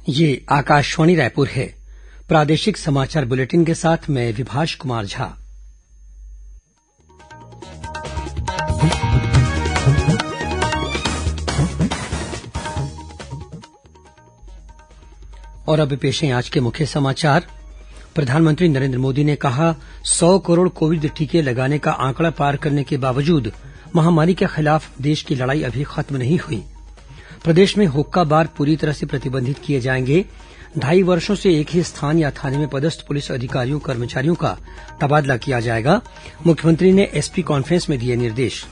ये आकाशवाणी रायपुर है। प्रादेशिक समाचार बुलेटिन के साथ मैं विभाष कुमार झा। और अब पेश है आज के मुख्य समाचार। प्रधानमंत्री नरेंद्र मोदी ने कहा, 100 करोड़ कोविड टीके लगाने का आंकड़ा पार करने के बावजूद महामारी के खिलाफ देश की लड़ाई अभी खत्म नहीं हुई। प्रदेश में हुक्का बार पूरी तरह से प्रतिबंधित किए जाएंगे। 2.5 वर्षों से एक ही स्थान या थाने में पदस्थ पुलिस अधिकारियों कर्मचारियों का तबादला किया जाएगा। मुख्यमंत्री ने एसपी कॉन्फ्रेंस में दिए निर्देश।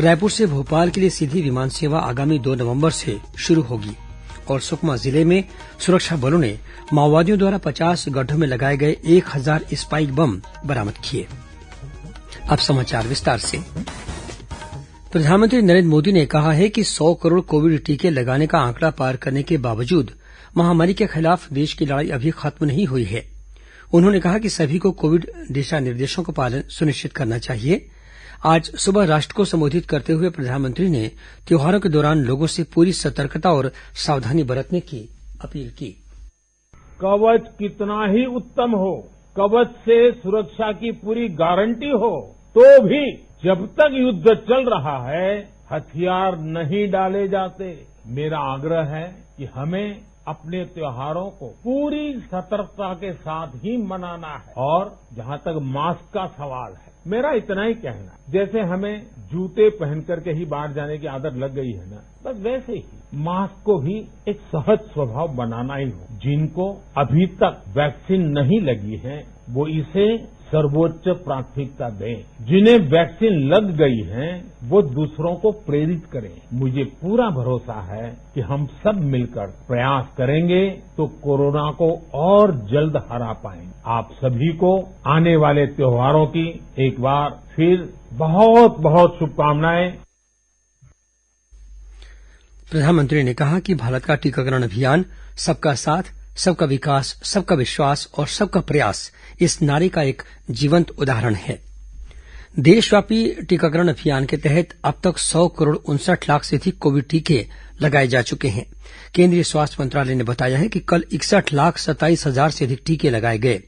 रायपुर से भोपाल के लिए सीधी विमान सेवा आगामी 2 नवंबर से शुरू होगी। और सुकमा जिले में सुरक्षा बलों ने माओवादियों द्वारा 50 गड्ढों में लगाए गए 1000 स्पाइक बम बरामद किए। अब समाचार विस्तार से। प्रधानमंत्री नरेंद्र मोदी ने कहा है कि 100 करोड़ कोविड टीके लगाने का आंकड़ा पार करने के बावजूद महामारी के खिलाफ देश की लड़ाई अभी खत्म नहीं हुई है। उन्होंने कहा कि सभी को कोविड दिशा निर्देशों का पालन सुनिश्चित करना चाहिए। आज सुबह राष्ट्र को संबोधित करते हुए प्रधानमंत्री ने त्योहारों के दौरान लोगों से पूरी सतर्कता और सावधानी बरतने की अपील की। कवच कितना ही उत्तम हो, कवच से सुरक्षा की पूरी गारंटी हो, तो भी जब तक युद्ध चल रहा है हथियार नहीं डाले जाते। मेरा आग्रह है कि हमें अपने त्योहारों को पूरी सतर्कता के साथ ही मनाना है। और जहां तक मास्क का सवाल है, मेरा इतना ही कहना है, जैसे हमें जूते पहन करके ही बाहर जाने की आदत लग गई है ना, बस वैसे ही मास्क को भी एक सहज स्वभाव बनाना ही हो। जिनको अभी तक वैक्सीन नहीं लगी है वो इसे सर्वोच्च प्राथमिकता दें। जिन्हें वैक्सीन लग गई है वो दूसरों को प्रेरित करें। मुझे पूरा भरोसा है कि हम सब मिलकर प्रयास करेंगे तो कोरोना को और जल्द हरा पाएंगे। आप सभी को आने वाले त्योहारों की एक बार फिर बहुत बहुत शुभकामनाएं। प्रधानमंत्री ने कहा कि भारत का टीकाकरण अभियान सबका साथ, सबका विकास, सबका विश्वास और सबका प्रयास इस नारे का एक जीवंत उदाहरण है। देशव्यापी टीकाकरण अभियान के तहत अब तक 100 करोड़ 59 लाख से अधिक कोविड टीके लगाए जा चुके हैं। केंद्रीय स्वास्थ्य मंत्रालय ने बताया है कि कल 61,27,000 से अधिक टीके लगाए गए।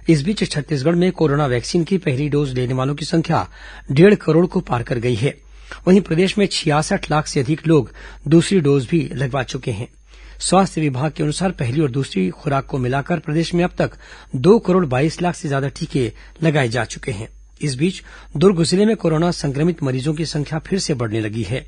इस बीच छत्तीसगढ़ में कोरोना वैक्सीन की पहली डोज लेने वालों की संख्या 1.5 करोड़ को पार कर गई है। वहीं प्रदेश में 66 लाख से अधिक लोग दूसरी डोज भी लगवा चुके हैं। स्वास्थ्य विभाग के अनुसार पहली और दूसरी खुराक को मिलाकर प्रदेश में अब तक 2 करोड़ 22 लाख से ज्यादा टीके लगाए जा चुके हैं। इस बीच दुर्ग जिले में कोरोना संक्रमित मरीजों की संख्या फिर से बढ़ने लगी है।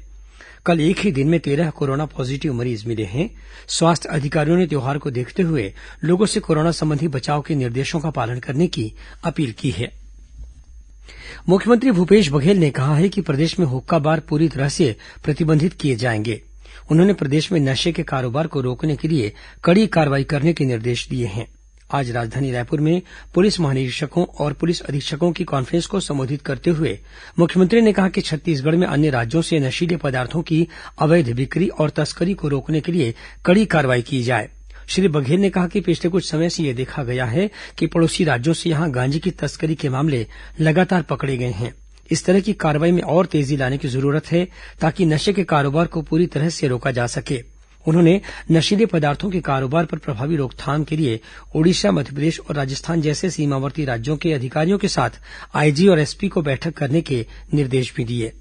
कल एक ही दिन में 13 कोरोना पॉजिटिव मरीज मिले हैं। स्वास्थ्य अधिकारियों ने त्योहार को देखते हुए लोगों से कोरोना संबंधी बचाव के निर्देशों का पालन करने की अपील की है। मुख्यमंत्री भूपेश बघेल ने कहा है कि प्रदेश में हुक्का बार पूरी तरह से प्रतिबंधित किए जाएंगे। उन्होंने प्रदेश में नशे के कारोबार को रोकने के लिए कड़ी कार्रवाई करने के निर्देश दिए हैं। आज राजधानी रायपुर में पुलिस महानिरीक्षकों और पुलिस अधीक्षकों की कॉन्फ्रेंस को संबोधित करते हुए मुख्यमंत्री ने कहा कि छत्तीसगढ़ में अन्य राज्यों से नशीले पदार्थों की अवैध बिक्री और तस्करी को रोकने के लिए कड़ी कार्रवाई की जाए। श्री बघेल ने कहा कि पिछले कुछ समय से यह देखा गया है कि पड़ोसी राज्यों से यहां गांजे की तस्करी के मामले लगातार पकड़े गए हैं। इस तरह की कार्रवाई में और तेजी लाने की जरूरत है ताकि नशे के कारोबार को पूरी तरह से रोका जा सके। उन्होंने नशीले पदार्थों के कारोबार पर प्रभावी रोकथाम के लिए ओडिशा, मध्यप्रदेश और राजस्थान जैसे सीमावर्ती राज्यों के अधिकारियों के साथ आईजी और एसपी को बैठक करने के निर्देश भी दिए।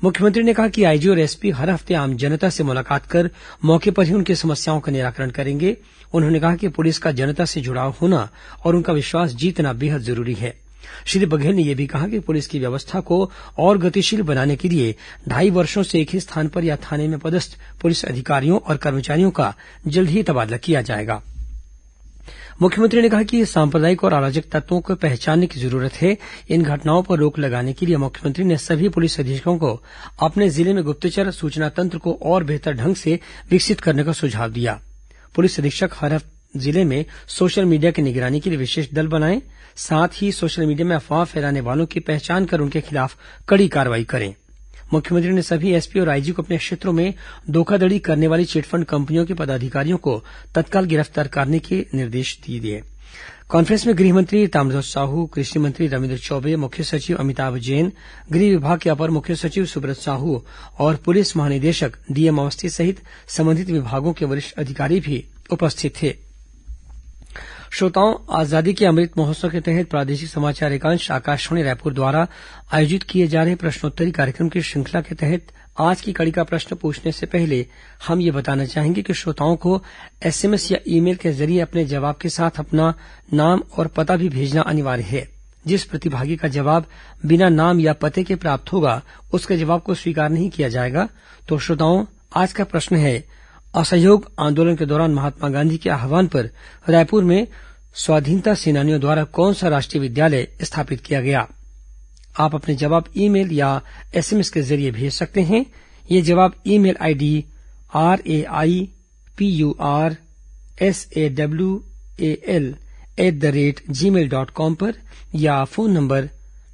मुख्यमंत्री ने कहा कि आईजी और एसपी हर हफ्ते आम जनता से मुलाकात कर मौके पर ही उनकी समस्याओं का निराकरण करेंगे। उन्होंने कहा कि पुलिस का जनता से जुड़ाव होना और उनका विश्वास जीतना बेहद जरूरी है। श्री बघेल ने यह भी कहा कि पुलिस की व्यवस्था को और गतिशील बनाने के लिए 2.5 वर्षों से एक ही स्थान पर या थाने में पदस्थ पुलिस अधिकारियों और कर्मचारियों का जल्द ही तबादला किया जाएगा। मुख्यमंत्री ने कहा कि सांप्रदायिक और अराजक तत्वों को पहचानने की जरूरत है। इन घटनाओं पर रोक लगाने के लिए मुख्यमंत्री ने सभी पुलिस अधीक्षकों को अपने जिले में गुप्तचर सूचना तंत्र को और बेहतर ढंग से विकसित करने का सुझाव दिया। पुलिस अधीक्षक हर जिले में सोशल मीडिया की निगरानी के लिए विशेष दल बनाएं। साथ ही सोशल मीडिया में अफवाह फैलाने वालों की पहचान कर उनके खिलाफ कड़ी कार्रवाई करें। मुख्यमंत्री ने सभी एसपी और आईजी को अपने क्षेत्रों में धोखाधड़ी करने वाली चिटफंड कंपनियों के पदाधिकारियों को तत्काल गिरफ्तार करने के निर्देश दिए। कॉन्फ्रेंस में गृह मंत्री ताम्रध्वज साहू, कृषि मंत्री रविन्द्र चौबे, मुख्य सचिव अमिताभ जैन, गृह विभाग के अपर मुख्य सचिव सुब्रत साहू और पुलिस महानिदेशक डीएम अवस्थी सहित संबंधित विभागों के वरिष्ठ अधिकारी भी उपस्थित थे। श्रोताओं, आजादी के अमृत महोत्सव के तहत प्रादेशिक समाचार एकांश आकाशवाणी रायपुर द्वारा आयोजित किए जा रहे प्रश्नोत्तरी कार्यक्रम की श्रृंखला के तहत आज की कड़ी का प्रश्न पूछने से पहले हम ये बताना चाहेंगे कि श्रोताओं को एसएमएस या ईमेल के जरिए अपने जवाब के साथ अपना नाम और पता भी भेजना अनिवार्य है। जिस प्रतिभागी का जवाब बिना नाम या पते के प्राप्त होगा उसके जवाब को स्वीकार नहीं किया जाएगा। तो श्रोताओं, आज का प्रश्न है, असहयोग आंदोलन के दौरान महात्मा गांधी के आह्वान पर रायपुर में स्वाधीनता सेनानियों द्वारा कौन सा राष्ट्रीय विद्यालय स्थापित किया गया? आप अपने जवाब ईमेल या एसएमएस के जरिए भेज सकते हैं। ये जवाब ईमेल आईडी raipurasawal@gmail.com पर या फोन नंबर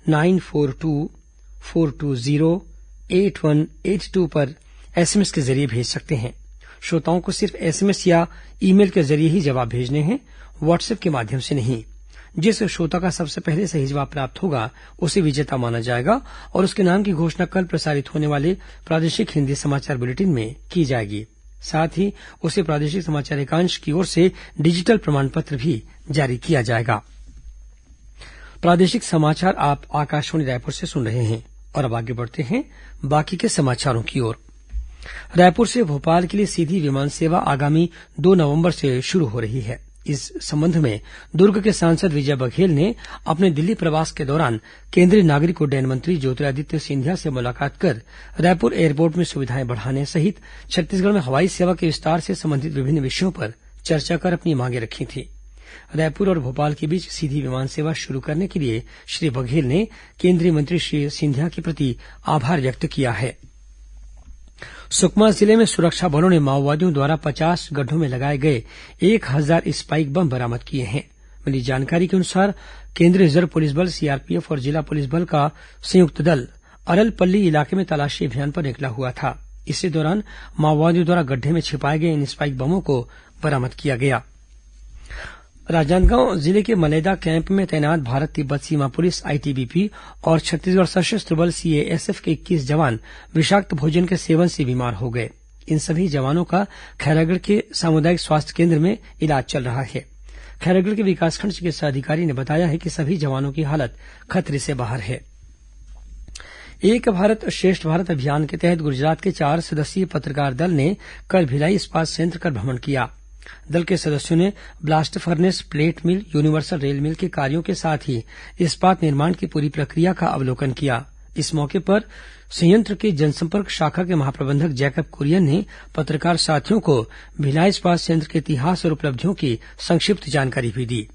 9424208182 पर एसएमएस के जरिए भेज सकते हैं। श्रोताओं को सिर्फ एसएमएस या ईमेल के जरिए ही जवाब भेजने हैं, व्हाट्सएप के माध्यम से नहीं। जिस श्रोता का सबसे पहले सही जवाब प्राप्त होगा उसे विजेता माना जाएगा और उसके नाम की घोषणा कल प्रसारित होने वाले प्रादेशिक हिंदी समाचार बुलेटिन में की जाएगी। साथ ही उसे प्रादेशिक समाचार एकांश की ओर से डिजिटल प्रमाण पत्र भी जारी किया जाएगा। प्रादेशिक समाचार आप आकाशवाणी रायपुर से सुन रहे हैं और अब आगे बढ़ते हैं बाकी के समाचारों की ओर। रायपुर से भोपाल के लिए सीधी विमान सेवा आगामी 2 नवंबर से शुरू हो रही है। इस संबंध में दुर्ग के सांसद विजय बघेल ने अपने दिल्ली प्रवास के दौरान केंद्रीय नागरिक उड्डयन मंत्री ज्योतिरादित्य सिंधिया से मुलाकात कर रायपुर एयरपोर्ट में सुविधाएं बढ़ाने सहित छत्तीसगढ़ में हवाई सेवा के विस्तार से संबंधित विभिन्न विषयों पर चर्चा कर अपनी मांगें रखी थी। रायपुर और भोपाल के बीच सीधी विमान सेवा शुरू करने के लिए श्री बघेल ने केंद्रीय मंत्री श्री सिंधिया के प्रति आभार व्यक्त किया है। सुकमा जिले में सुरक्षा बलों ने माओवादियों द्वारा 50 गड्ढों में लगाए गए 1000 स्पाइक बम बरामद किए हैं। मिली जानकारी के अनुसार केंद्रीय रिजर्व पुलिस बल सीआरपीएफ और जिला पुलिस बल का संयुक्त दल अरलपल्ली इलाके में तलाशी अभियान पर निकला हुआ था। इसी दौरान माओवादियों द्वारा गड्ढे में छिपाए गए इन स्पाइक बमों को बरामद किया गया। राजनांदगांव जिले के मलेदा कैंप में तैनात भारत तिब्बत सीमा पुलिस आईटीबीपी और छत्तीसगढ़ सशस्त्र बल सीएएसएफ के 21 जवान विषाक्त भोजन के सेवन से बीमार हो गए। इन सभी जवानों का खैरागढ़ के सामुदायिक स्वास्थ्य केंद्र में इलाज चल रहा है। खैरागढ़ के विकासखंड चिकित्सा अधिकारी ने बताया है कि सभी जवानों की हालत खतरे से बाहर है। एक भारत श्रेष्ठ भारत अभियान के तहत गुजरात के 4 सदस्यीय पत्रकार दल ने कल भिलाई इस्पात संयंत्र का भ्रमण किया। दल के सदस्यों ने ब्लास्ट फर्नेस, प्लेट मिल, यूनिवर्सल रेल मिल के कार्यों के साथ ही इस्पात निर्माण की पूरी प्रक्रिया का अवलोकन किया। इस मौके पर संयंत्र के जनसंपर्क शाखा के महाप्रबंधक जैकब कुरियन ने पत्रकार साथियों को भिलाई इस्पात संयंत्र के इतिहास और उपलब्धियों की संक्षिप्त जानकारी भी दी।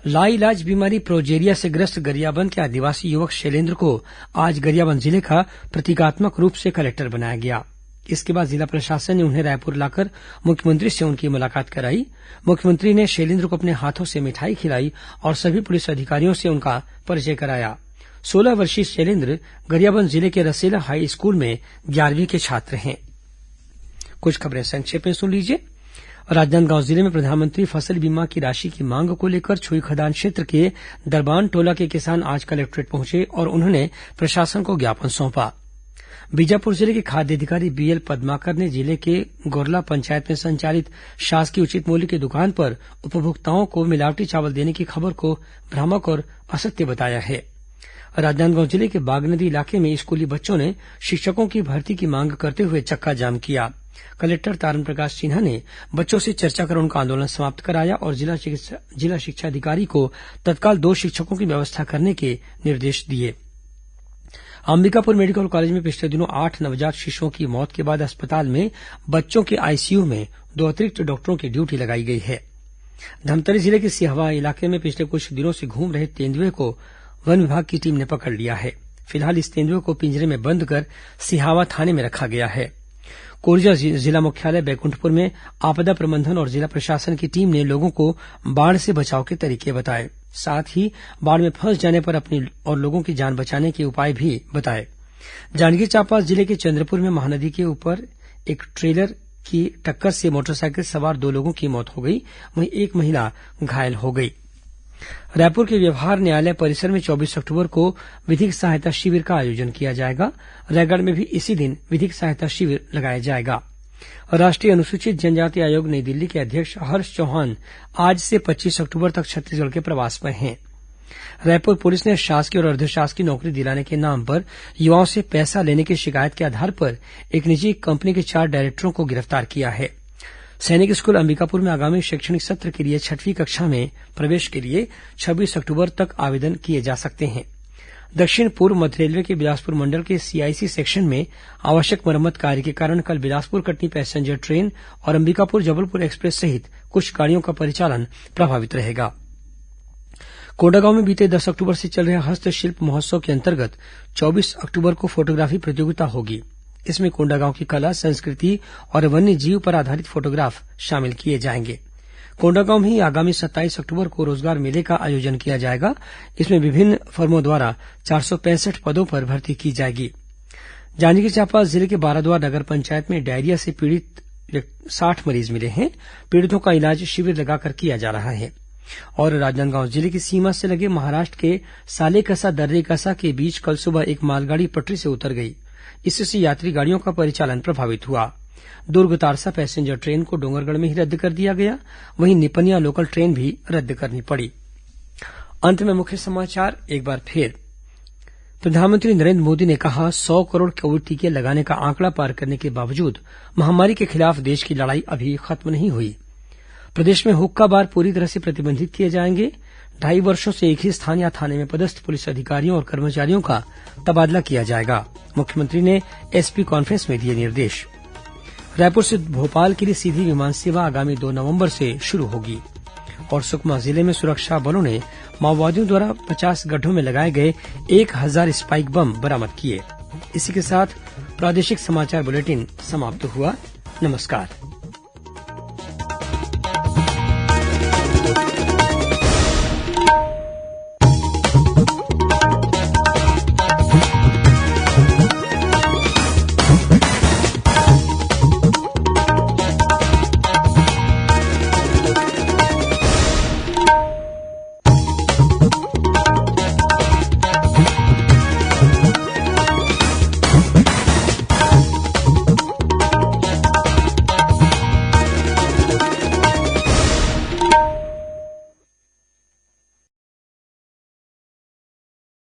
लाइलाज बीमारी प्रोजेरिया से ग्रस्त गरियाबंद के आदिवासी युवक शैलेन्द्र को आज गरियाबंद जिले का प्रतीकात्मक रूप से कलेक्टर बनाया गया। इसके बाद जिला प्रशासन ने उन्हें रायपुर लाकर मुख्यमंत्री से उनकी मुलाकात कराई। मुख्यमंत्री ने शैलेन्द्र को अपने हाथों से मिठाई खिलाई और सभी पुलिस अधिकारियों से उनका परिचय कराया। 16 वर्षीय शैलेन्द्र गरियाबंद जिले के रसेला हाई स्कूल में 11वीं के छात्र हैं। कुछ खबरें संक्षेप में सुन लीजिए। राजनांदगांव जिले में प्रधानमंत्री फसल बीमा की राशि की मांग को लेकर छुईखदान क्षेत्र के दरबान टोला के किसान आज कलेक्ट्रेट पहुंचे और उन्होंने प्रशासन को ज्ञापन सौंपा। बीजापुर जिले के खाद्य अधिकारी बीएल पद्माकर ने जिले के गोरला पंचायत में संचालित शासकीय उचित मूल्य की दुकान पर उपभोक्ताओं को मिलावटी चावल देने की खबर को भ्रामक और असत्य बताया है। राजनांदगांव जिले के बागनदी इलाके में स्कूली बच्चों ने शिक्षकों की भर्ती की मांग करते हुए चक्काजाम किया। कलेक्टर तारनप्रकाश सिन्हा ने बच्चों से चर्चा कर उनका आंदोलन समाप्त कराया और जिला शिक्षा अधिकारी को तत्काल 2 शिक्षकों की व्यवस्था करने के निर्देश दिए। अंबिकापुर मेडिकल कॉलेज में पिछले दिनों 8 नवजात शिशुओं की मौत के बाद अस्पताल में बच्चों के आईसीयू में 2 अतिरिक्त डॉक्टरों की ड्यूटी लगाई गई है। धमतरी जिले के सिहवा इलाके में पिछले कुछ दिनों से घूम रहे तेंदुए को वन विभाग की टीम ने पकड़ लिया है। फिलहाल इस तेंदुए को पिंजरे में बंद कर सिहावा थाने में रखा गया है। कोरजा जिला मुख्यालय बैकुंठपुर में आपदा प्रबंधन और जिला प्रशासन की टीम ने लोगों को बाढ़ से बचाव के तरीके बताए। साथ ही बाढ़ में फंस जाने पर अपनी और लोगों की जान बचाने के उपाय भी बताए। जांजगीर चांपा जिले के चंद्रपुर में महानदी के ऊपर एक ट्रेलर की टक्कर से मोटरसाइकिल सवार 2 लोगों की मौत हो गई, वहीं एक महिला घायल हो गई। रायपुर के व्यवहार न्यायालय परिसर में 24 अक्टूबर को विधिक सहायता शिविर का आयोजन किया जाएगा। रायगढ़ में भी इसी दिन विधिक सहायता शिविर लगाया जाएगा। राष्ट्रीय अनुसूचित जनजाति आयोग नई दिल्ली के अध्यक्ष हर्ष चौहान आज से 25 अक्टूबर तक छत्तीसगढ़ के प्रवास पर हैं। रायपुर पुलिस ने शासकीय और अर्द्वशासकीय नौकरी दिलाने के नाम पर युवाओं से पैसा लेने की शिकायत के आधार पर एक निजी कंपनी के 4 डायरेक्टरों को गिरफ्तार किया है। सैनिक स्कूल अंबिकापुर में आगामी शैक्षणिक सत्र के लिए 6वीं कक्षा में प्रवेश के लिए 26 अक्टूबर तक आवेदन किए जा सकते हैं। दक्षिण पूर्व मध्य रेलवे के बिलासपुर मंडल के सीआईसी सेक्शन में आवश्यक मरम्मत कार्य के कारण कल बिलासपुर कटनी पैसेंजर ट्रेन और अंबिकापुर जबलपुर एक्सप्रेस सहित कुछ गाड़ियों का परिचालन प्रभावित रहेगा। कोंडागांव में बीते 10 अक्टूबर से चल रहे हस्तशिल्प महोत्सव के अंतर्गत 24 अक्टूबर को फोटोग्राफी प्रतियोगिता होगी। इसमें कोंडागांव की कला, संस्कृति और वन्य जीव पर आधारित फोटोग्राफ शामिल किए जाएंगे। कोंडागांव में ही आगामी 27 अक्टूबर को रोजगार मेले का आयोजन किया जाएगा। इसमें विभिन्न फर्मों द्वारा 465 पदों पर भर्ती की जाएगी। जांजगीर चांपा जिले के बाराद्वार नगर पंचायत में डायरिया से पीड़ित 60 मरीज मिले हैं। पीड़ितों का इलाज शिविर लगाकर किया जा रहा है। और राजनांदगांव जिले की सीमा से लगे महाराष्ट्र के सालेकसा दर्रेकसा के बीच कल सुबह एक मालगाड़ी पटरी से उतर गई। इससे यात्री गाड़ियों का परिचालन प्रभावित हुआ। दुर्ग तारसा पैसेंजर ट्रेन को डोंगरगढ़ में ही रद्द कर दिया गया। वहीं निपनिया लोकल ट्रेन भी रद्द करनी पड़ी। अंत में मुख्य समाचार एक बार फिर। प्रधानमंत्री नरेंद्र मोदी ने कहा, 100 करोड़ कोविड टीके लगाने का आंकड़ा पार करने के बावजूद महामारी के खिलाफ देश की लड़ाई अभी खत्म नहीं हुई। प्रदेश में हुक्का बार पूरी तरह से प्रतिबंधित किए जाएंगे। 2.5 वर्षों से एक ही स्थान या थाने में पदस्थ पुलिस अधिकारियों और कर्मचारियों का तबादला किया जाएगा। मुख्यमंत्री ने एसपी कॉन्फ्रेंस में दिए निर्देश। रायपुर से भोपाल के लिए सीधी विमान सेवा आगामी 2 नवंबर से शुरू होगी। और सुकमा जिले में सुरक्षा बलों ने माओवादियों द्वारा 50 गड्ढों में लगाए गए 1000 स्पाइक बम बरामद किए। इसी के साथ प्रादेशिक समाचार बुलेटिन समाप्त हुआ। नमस्कार।